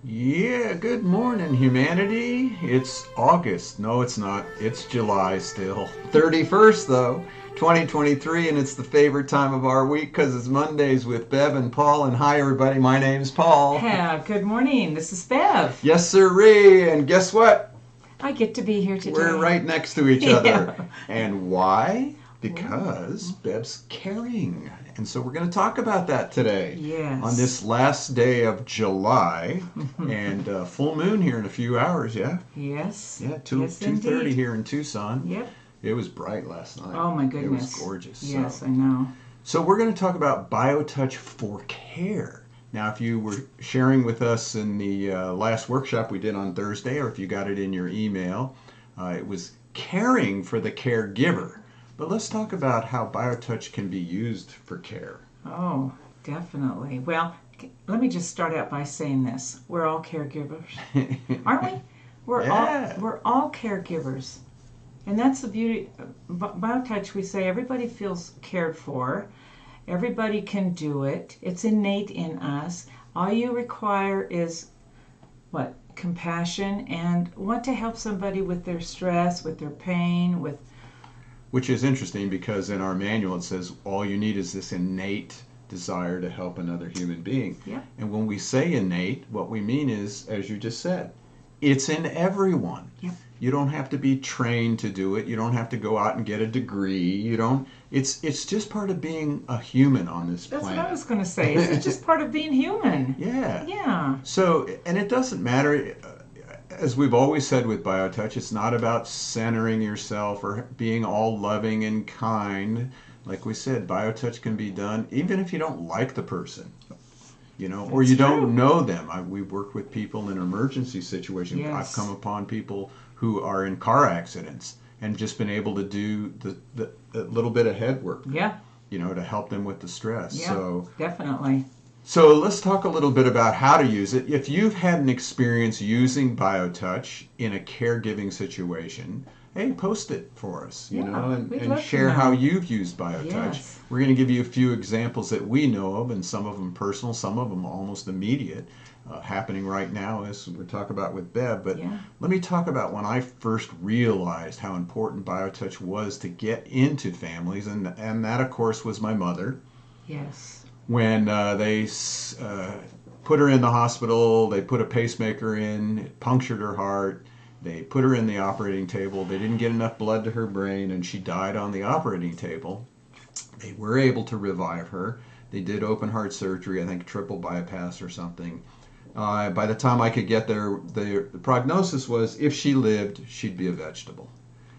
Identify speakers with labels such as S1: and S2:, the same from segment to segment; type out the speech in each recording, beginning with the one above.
S1: Yeah, good morning, humanity. It's August. No, it's not. It's July still. 31st, though, 2023, and it's the favorite time of our week because it's Mondays with Bev and Paul. And hi, everybody. My name's Paul.
S2: Good morning. This is Bev.
S1: Yes, sirree. And guess what?
S2: I get to be here today.
S1: We're right next to each other.
S2: Yeah.
S1: And why? Because Bev's caring. And so we're going to talk about that today.
S2: Yes.
S1: On this last day of July and full moon here in a few hours, yeah?
S2: Yes.
S1: Yeah,
S2: Yes,
S1: 2:30
S2: indeed.
S1: here in Tucson.
S2: Yep.
S1: It was bright last night.
S2: Oh my
S1: It
S2: goodness.
S1: was gorgeous.
S2: Yes,
S1: So,
S2: I know.
S1: so we're going to talk about BioTouch for Care. Now, if you were sharing with us in the last workshop we did on Thursday, or if you got it in your email, it was caring for the caregiver. But let's talk about how BioTouch can be used for care.
S2: Oh, definitely. Well, let me just start out by saying this. We're all caregivers, aren't we?
S1: Yeah.
S2: We're all caregivers. And that's the beauty. BioTouch, we say everybody feels cared for. Everybody can do it. It's innate in us. All you require is what? Compassion and want to help somebody with their stress, with their pain, with
S1: Which is interesting because in our manual it says all you need is this innate desire to help another human being.
S2: yeah.
S1: And when we say innate, what we mean is, as you just said, it's in everyone.
S2: Yep.
S1: You don't have to be trained to do it. You don't have to go out and get a degree. You don't. It's just part of being a human on this
S2: That's
S1: planet.
S2: what I was going to say. It's just part of being human.
S1: Yeah.
S2: Yeah.
S1: So, and it doesn't matter. As we've always said with BioTouch, it's not about centering yourself or being all loving and kind. Like we said, BioTouch can be done even if you don't like the person, or you
S2: That's
S1: don't
S2: true.
S1: know them. We've worked with people in emergency situations.
S2: Yes.
S1: I've come upon people who are in car accidents and just been able to do the little bit of head work,
S2: Yeah.
S1: to help them with the stress.
S2: Yeah.
S1: So
S2: Definitely.
S1: so let's talk a little bit about how to use it. If you've had an experience using BioTouch in a caregiving situation, hey, post it for us,
S2: Yeah, we'd
S1: and
S2: love to
S1: share how
S2: know.
S1: you've used BioTouch.
S2: Yes.
S1: We're going to give you a few examples that we know of, and some of them personal, some of them almost immediate, happening right now, as we talk about with Bev. But
S2: Yeah.
S1: let me talk about when I first realized how important BioTouch was to get into families, and that, of course, was my mother.
S2: Yes.
S1: When they put her in the hospital, they put a pacemaker in, it punctured her heart, they put her in the operating table, they didn't get enough blood to her brain, and she died on the operating table. They were able to revive her. They did open heart surgery, I think triple bypass or something. By the time I could get there, the prognosis was if she lived, she'd be a vegetable.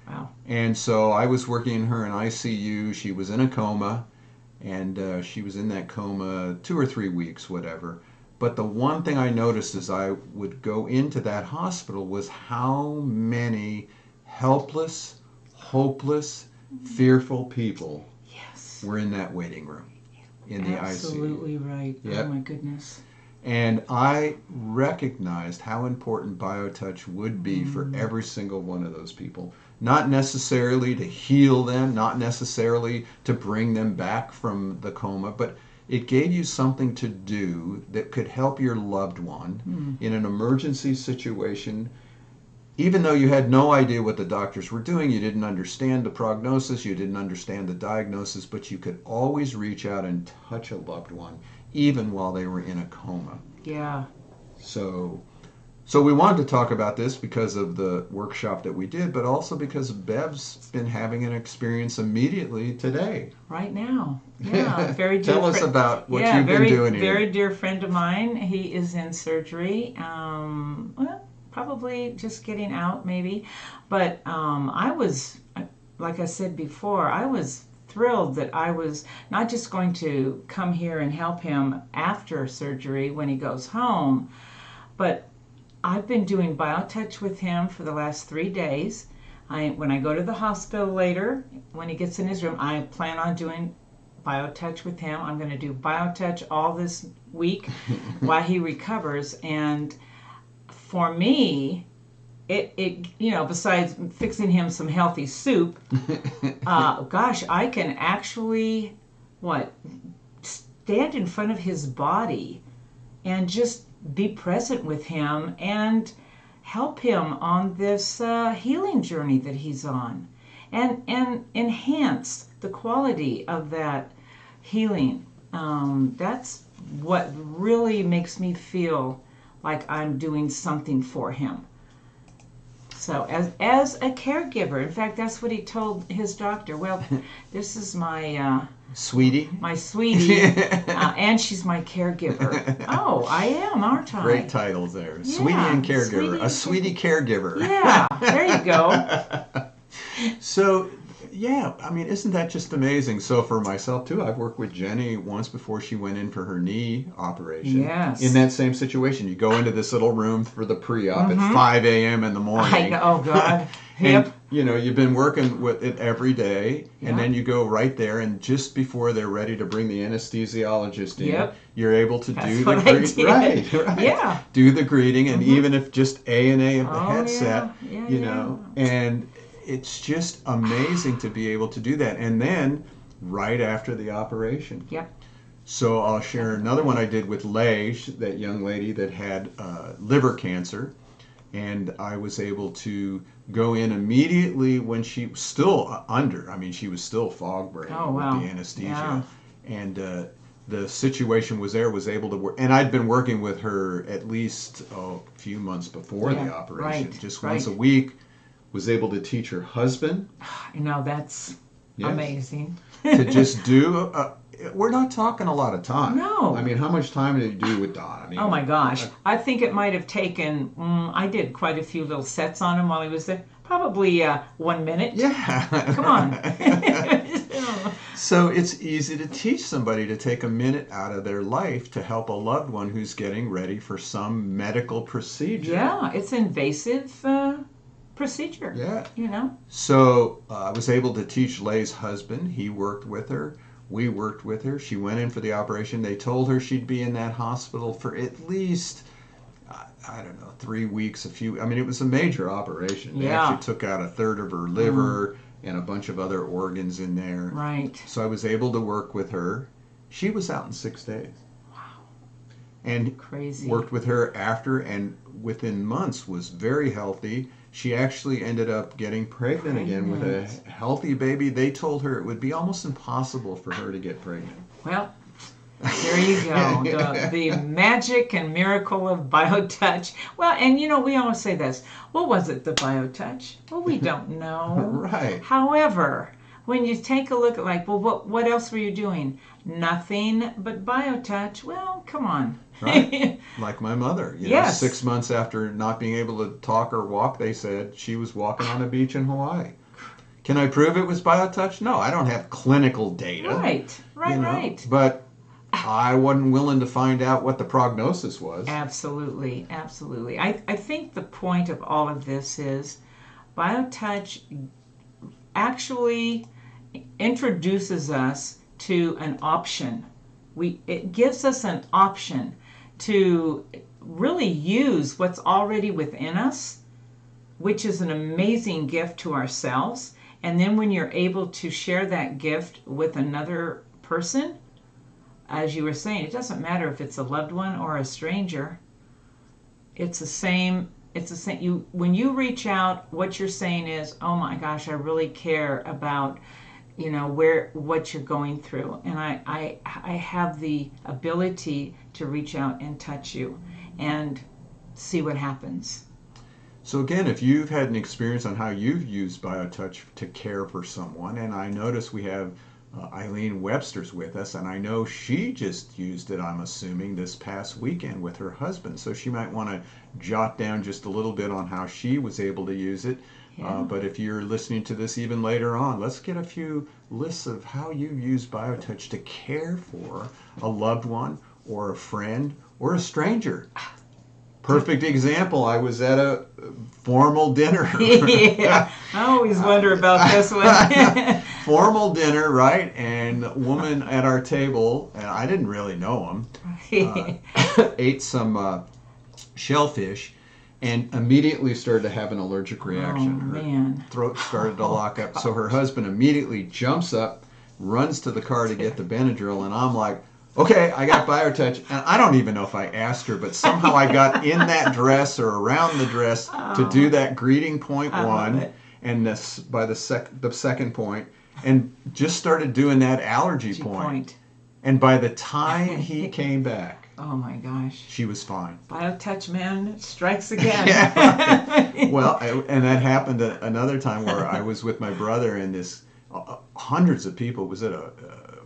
S2: Wow.
S1: And so I was working her in ICU. She was in a coma, and she was in that coma 2 or 3 weeks, whatever. But the one thing I noticed as I would go into that hospital was how many helpless, hopeless, fearful people
S2: Yes.
S1: were in that waiting room in the ICU.
S2: Absolutely right.
S1: Yep.
S2: Oh my goodness.
S1: And I recognized how important BioTouch would be for every single one of those people. Not necessarily to heal them, not necessarily to bring them back from the coma, but it gave you something to do that could help your loved one in an emergency situation. Even though you had no idea what the doctors were doing, you didn't understand the prognosis, you didn't understand the diagnosis, but you could always reach out and touch a loved one, even while they were in a coma.
S2: Yeah.
S1: So we wanted to talk about this because of the workshop that we did, but also because Bev's been having an experience immediately today.
S2: Right now. Yeah. Very dear
S1: Tell us
S2: friend.
S1: about what
S2: Yeah,
S1: you've
S2: very,
S1: been doing here.
S2: very dear friend of mine. He is in surgery. Well, probably just getting out, maybe. But I was, like I said before, I was thrilled that I was not just going to come here and help him after surgery when he goes home, but I've been doing BioTouch with him for the last 3 days. When I go to the hospital later, when he gets in his room, I plan on doing BioTouch with him. I'm going to do BioTouch all this week while he recovers. And for me, besides fixing him some healthy soup, gosh, I can actually, stand in front of his body and just be present with him and help him on this healing journey that he's on, and enhance the quality of that healing. That's what really makes me feel like I'm doing something for him. So as a caregiver, in fact, that's what he told his doctor. Well, this is
S1: Sweetie?
S2: my sweetie, and she's my caregiver. Oh, I am, aren't I?
S1: Great titles there.
S2: Yeah,
S1: Sweetie and caregiver.
S2: Sweetie
S1: A sweetie caregiver.
S2: Yeah, there you go.
S1: So, yeah, I mean, isn't that just amazing? So for myself, too, I've worked with Jenny once before she went in for her knee operation.
S2: Yes.
S1: In that same situation. You go into this little room for the pre-op at 5 a.m. in the morning.
S2: I know, oh, God.
S1: And,
S2: Yep.
S1: you know, you've been working with it every day, and
S2: Yeah.
S1: then you go right there, and just before they're ready to bring the anesthesiologist in,
S2: Yep.
S1: you're able to
S2: That's
S1: do
S2: what
S1: the
S2: I
S1: greeting.
S2: did.
S1: Right.
S2: Yeah.
S1: Do the greeting, and even if just A and A of the
S2: Oh,
S1: headset,
S2: yeah.
S1: you know, and it's just amazing to be able to do that. And then right after the operation.
S2: Yep.
S1: So I'll share another one I did with Lay, that young lady that had liver cancer. And I was able to go in immediately when she was still under. I mean, she was still fog brain
S2: Oh,
S1: with
S2: wow.
S1: the anesthesia.
S2: Yeah.
S1: And the situation was able to work. And I'd been working with her at least a few months before
S2: Yeah,
S1: the operation.
S2: right,
S1: Just once a
S2: right.
S1: week. Was able to teach her husband.
S2: You know, that's
S1: Yes.
S2: amazing.
S1: To just do. We're not talking a lot of time.
S2: No.
S1: I mean, how much time did you do with Don? I mean,
S2: Oh my gosh. I think it might have taken, I did quite a few little sets on him while he was there. Probably 1 minute.
S1: Yeah.
S2: Come on.
S1: So it's easy to teach somebody to take a minute out of their life to help a loved one who's getting ready for some medical procedure.
S2: Yeah, it's invasive procedure.
S1: Yeah.
S2: You know?
S1: So I was able to teach Lay's husband. He worked with her. We worked with her. She went in for the operation. They told her she'd be in that hospital for at least, I don't know, 3 weeks, I mean, it was a major operation. They
S2: Yeah.
S1: actually took out a third of her liver and a bunch of other organs in there.
S2: Right.
S1: So I was able to work with her. She was out in 6 days. And
S2: Crazy.
S1: worked with her after, and within months was very healthy. She actually ended up getting pregnant again with a healthy baby. They told her it would be almost impossible for her to get pregnant.
S2: Well, there you go. The magic and miracle of BioTouch. Well, and you know, we always say this. Well, was it the BioTouch? Well, we don't know.
S1: Right.
S2: However, when you take a look at like, well, what else were you doing? Nothing but BioTouch. Well, come on.
S1: Right. Like my mother. You know,
S2: Yes.
S1: 6 months after not being able to talk or walk, they said she was walking on a beach in Hawaii. Can I prove it was BioTouch? No, I don't have clinical data.
S2: Right.
S1: You know,
S2: Right.
S1: But I wasn't willing to find out what the prognosis was.
S2: Absolutely. I think the point of all of this is BioTouch actually introduces us to an option. It gives us an option to really use what's already within us, which is an amazing gift to ourselves. And then when you're able to share that gift with another person, as you were saying, it doesn't matter if it's a loved one or a stranger. It's the same. When you reach out, what you're saying is, oh my gosh, I really care about, you know, what you're going through, and I have the ability to reach out and touch you and see what happens.
S1: So again, if you've had an experience on how you've used BioTouch to care for someone, and I notice we have Eileen Webster's with us, and I know she just used it, I'm assuming, this past weekend with her husband. So she might want to jot down just a little bit on how she was able to use it.
S2: Yeah.
S1: But if you're listening to this even later on, let's get a few lists of how you use BioTouch to care for a loved one or a friend or a stranger. Perfect example. I was at a formal dinner.
S2: Yeah, I always wonder about this one.
S1: Formal dinner, right? And the woman at our table, and I didn't really know him, ate some shellfish and immediately started to have an allergic reaction.
S2: Oh,
S1: Her
S2: man.
S1: throat started to lock up. So her husband immediately jumps up, runs to the car to get the Benadryl, and I'm like, Okay, I got BioTouch, and I don't even know if I asked her, but somehow I got in that dress or around the dress to do that greeting point
S2: I love
S1: one,
S2: it.
S1: and this, by the second point, and just started doing that allergy point. And by the time he came back,
S2: Oh my gosh.
S1: she was fine.
S2: BioTouch man strikes again.
S1: Yeah, right. Well, and that happened another time where I was with my brother and this hundreds of people. It was at a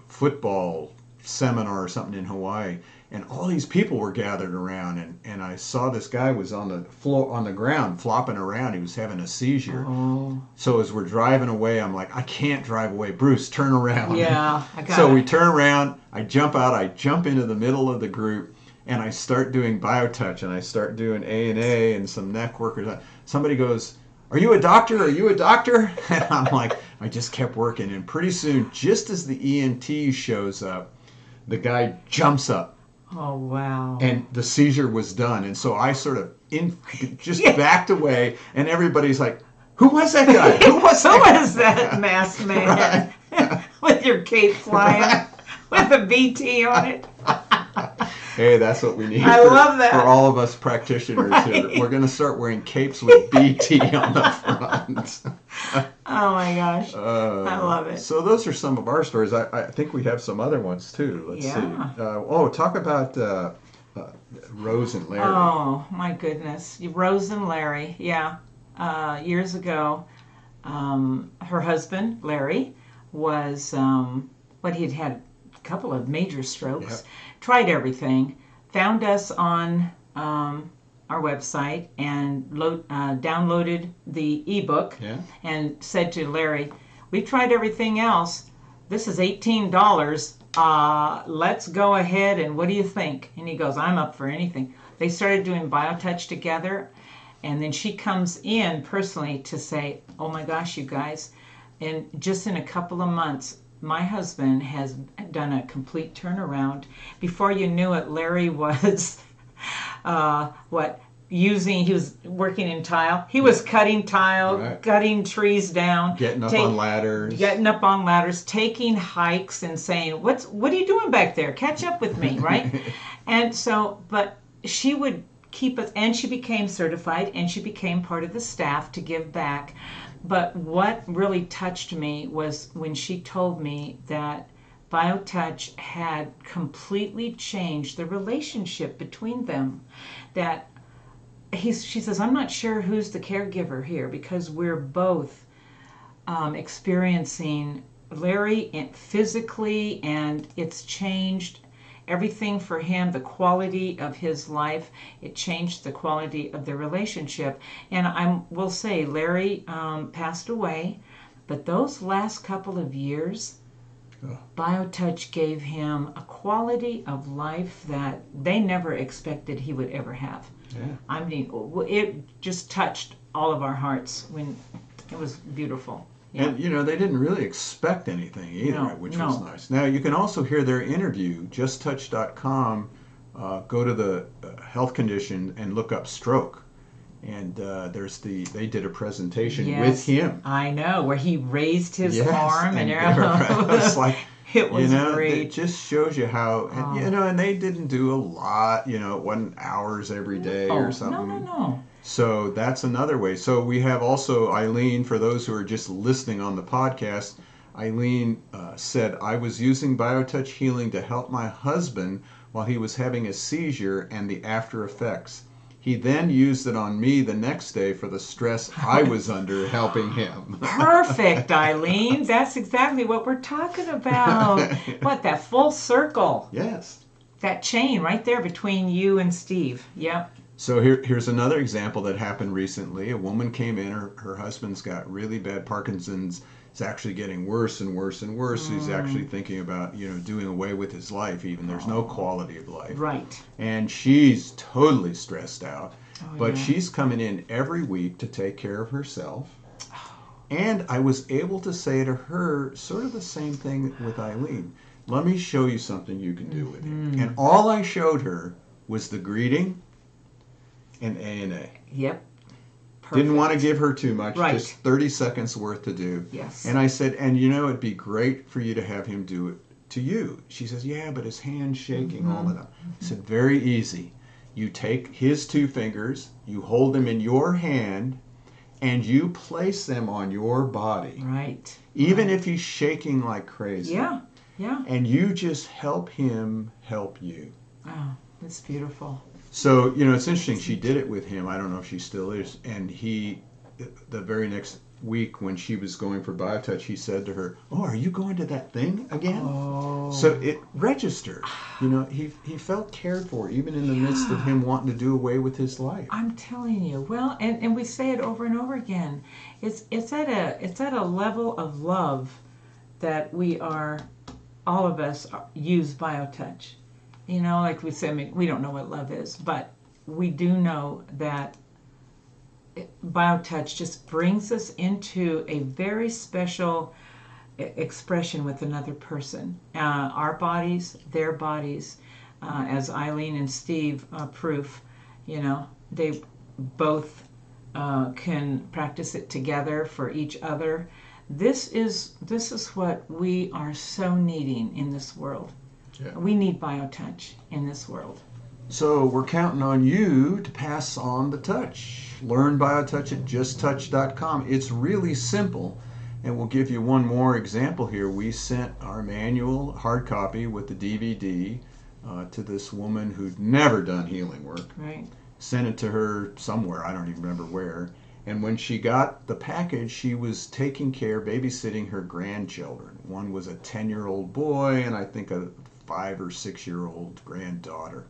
S1: football seminar or something in Hawaii, and all these people were gathered around, and I saw this guy was on the floor on the ground flopping around. He was having a seizure.
S2: Oh.
S1: So as we're driving away, I'm like, I can't drive away. Bruce, turn around.
S2: Yeah, I got
S1: So
S2: it.
S1: we turn around, I jump out, I jump into the middle of the group, and I start doing BioTouch, and I start doing A&A and some neck workers. Somebody goes, are you a doctor? Are you a doctor? And I'm like, I just kept working, and pretty soon, just as the EMT shows up, the guy jumps up,
S2: Oh wow.
S1: and the seizure was done. And so I sort of just
S2: Yeah.
S1: backed away, and everybody's like, who was that guy? Who was that
S2: Who
S1: guy?
S2: is that masked man with your cape flying with a BT on it?
S1: Hey, that's what we need.
S2: I love that.
S1: For all of us practitioners here.
S2: Right.
S1: We're going to start wearing capes with BT on the front.
S2: Oh my gosh. I love it.
S1: So those are some of our stories. I think we have some other ones too. Let's
S2: Yeah.
S1: see. Talk about Rose and Larry.
S2: Oh my goodness. Rose and Larry. Yeah. Years ago, her husband, Larry, was, he'd had a couple of major strokes.
S1: Yep.
S2: Tried everything, found us on our website and downloaded the ebook
S1: Yeah.
S2: and said to Larry, we've tried everything else. This is $18. Let's go ahead, and what do you think? And he goes, I'm up for anything. They started doing BioTouch together, and then she comes in personally to say, oh my gosh, you guys, and just in a couple of months, my husband has done a complete turnaround. Before you knew it, Larry was he was working in tile. He was cutting tile,
S1: Right.
S2: cutting trees down,
S1: Getting up on ladders.
S2: taking hikes and saying, what are you doing back there? Catch up with me, right? And so, but she would keep us, and she became certified, and she became part of the staff to give back. But what really touched me was when she told me that BioTouch had completely changed the relationship between them. That she says, I'm not sure who's the caregiver here because we're both experiencing Larry physically, and it's changed everything for him, the quality of his life. It changed the quality of the relationship. And I will say, Larry passed away, but those last couple of years, BioTouch gave him a quality of life that they never expected he would ever have.
S1: Yeah.
S2: I mean, it just touched all of our hearts when it was beautiful. Yeah.
S1: And, they didn't really expect anything either,
S2: No,
S1: which
S2: no.
S1: was nice. Now, you can also hear their interview, justtouch.com. Go to the health condition and look up stroke. And they did a presentation
S2: Yes,
S1: with him.
S2: I know, where he raised his
S1: Yes,
S2: arm and
S1: it was like,
S2: it was
S1: it
S2: great.
S1: just shows you how, and they didn't do a lot, it wasn't hours every day or something.
S2: No.
S1: So that's another way. So we have also Eileen, for those who are just listening on the podcast. Eileen said, I was using BioTouch Healing to help my husband while he was having a seizure and the after effects. He then used it on me the next day for the stress I was under helping him.
S2: Perfect, Eileen. That's exactly what we're talking about. What, that full circle.
S1: Yes.
S2: That chain right there between you and Steve. Yep.
S1: So here's another example that happened recently. A woman came in, her husband's got really bad Parkinson's. It's actually getting worse and worse and worse. He's actually thinking about, doing away with his life even. There's no quality of life.
S2: Right.
S1: And she's totally stressed out. But
S2: yeah.
S1: she's coming in every week to take care of herself. And I was able to say to her sort of the same thing with Eileen. Let me show you something you can do with it. And all I showed her was the greeting and A&A.
S2: Yep. Perfect.
S1: Didn't want to give her too much,
S2: Right.
S1: just 30 seconds worth to do.
S2: Yes.
S1: And I said, and it'd be great for you to have him do it to you. She says, yeah, but his hand's shaking all the time. I said, very easy. You take his 2 fingers, you hold them in your hand, and you place them on your body.
S2: Right.
S1: Even if he's shaking like crazy.
S2: Yeah. Yeah.
S1: And you just help him help you.
S2: Oh, that's beautiful.
S1: So, it's interesting. She did it with him. I don't know if she still is. And he, the very next week when she was going for BioTouch, he said to her, oh, are you going to that thing again?
S2: Oh.
S1: So it registered. He felt cared for, even in the midst of him wanting to do away with his life.
S2: I'm telling you. Well, and we say it over and over again. It's at a level of love that we are, all of us use BioTouch. Like we say, we don't know what love is, but we do know that BioTouch just brings us into a very special expression with another person. Our bodies, their bodies, as Eileen and Steve proof, they both can practice it together for each other. This is what we are so needing in this world.
S1: Yeah.
S2: We need BioTouch in this world.
S1: So we're counting on you to pass on the touch. Learn BioTouch at justtouch.com. It's really simple, and we'll give you one more example here. We sent our manual hard copy with the DVD to this woman who'd never done healing work.
S2: Right.
S1: Sent it to her somewhere, I don't even remember where. And when she got the package, she was taking care, babysitting her grandchildren. One was a 10-year-old boy and I think a 5 or 6-year-old granddaughter.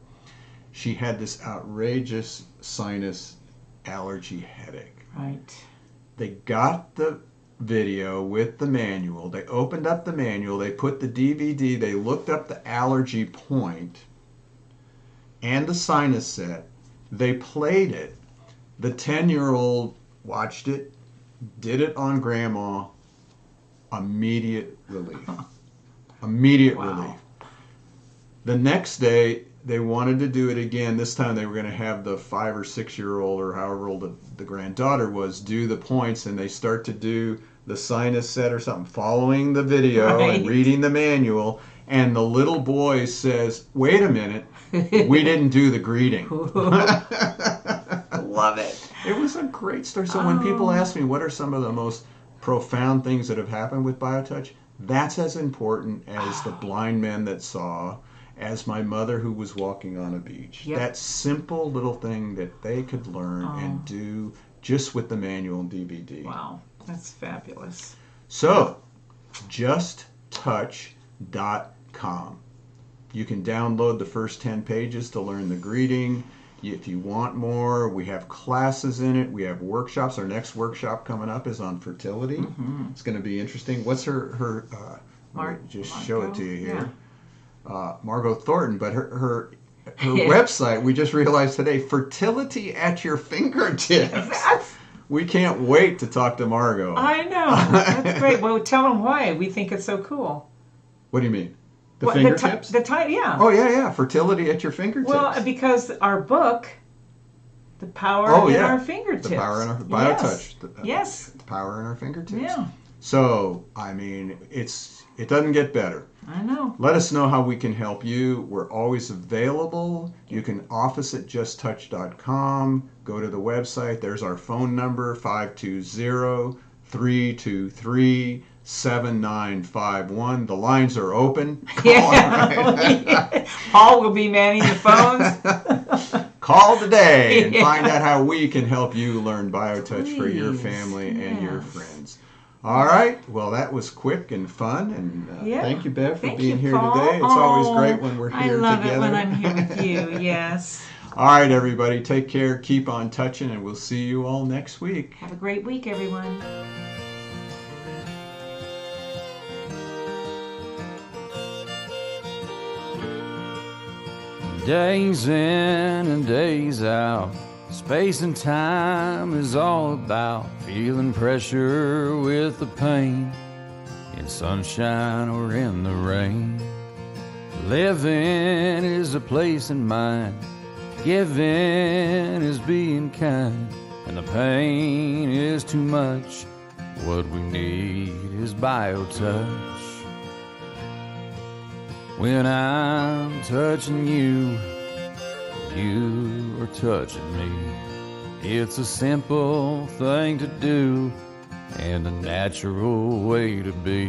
S1: She had this outrageous sinus allergy headache.
S2: Right.
S1: They got the video with the manual. They opened up the manual. They put the DVD. They looked up the allergy point and the sinus set. They played it. The 10-year-old watched it, did it on grandma. Immediate relief. Immediate relief. The next day, they wanted to do it again. This time they were going to have the 5 or 6-year-old or however old the granddaughter was do the points, and they start to do the sinus set or something, following the video and reading the manual. And the little boy says, wait a minute, we didn't do the greeting.
S2: Love it.
S1: It was a great story. So when people ask me what are some of the most profound things that have happened with BioTouch, that's as important as the blind men that saw, as my mother who was walking on a beach.
S2: Yep.
S1: That simple little thing that they could learn and do just with the manual and DVD.
S2: Wow, that's fabulous.
S1: So, justtouch.com. You can download the first 10 pages to learn the greeting. If you want more, we have classes in it. We have workshops. Our next workshop coming up is on fertility. Mm-hmm. It's going to be interesting. What's her just
S2: Margot?
S1: Show it to you here.
S2: Yeah.
S1: Margot Thornton, but her website, we just realized today, fertility at your fingertips. We can't wait to talk to Margot.
S2: I know. That's great. Well, tell them why we think it's so cool.
S1: What do you mean? The fingertips?
S2: Yeah.
S1: Oh, yeah. Fertility at your fingertips.
S2: Well, because our book, The Power in Our Fingertips.
S1: The Power in Our BioTouch.
S2: Yes.
S1: The Power in Our Fingertips.
S2: Yeah.
S1: So, I mean, it doesn't get better.
S2: I know.
S1: Let us know how we can help you. We're always available. You can office at justtouch.com. Go to the website. There's our phone number, 520-323-7951. The lines are open.
S2: Yeah. Paul will be manning the phones.
S1: Call today and find out how we can help you learn BioTouch for your family and your friends. All right. Well, that was quick and fun, and thank you, Bev, for being here
S2: Paul.
S1: today. It's always great when we're here together.
S2: I love it when I'm here with you. Yes.
S1: All right, everybody. Take care. Keep on touching, and we'll see you all next week.
S2: Have a great week, everyone.
S3: Days in and days out, space and time is all about feeling pressure with the pain, in sunshine or in the rain. Living is a place in mind, giving is being kind, and the pain is too much. What we need is BioTouch. When I'm touching you, you are touching me. It's a simple thing to do and a natural way to be.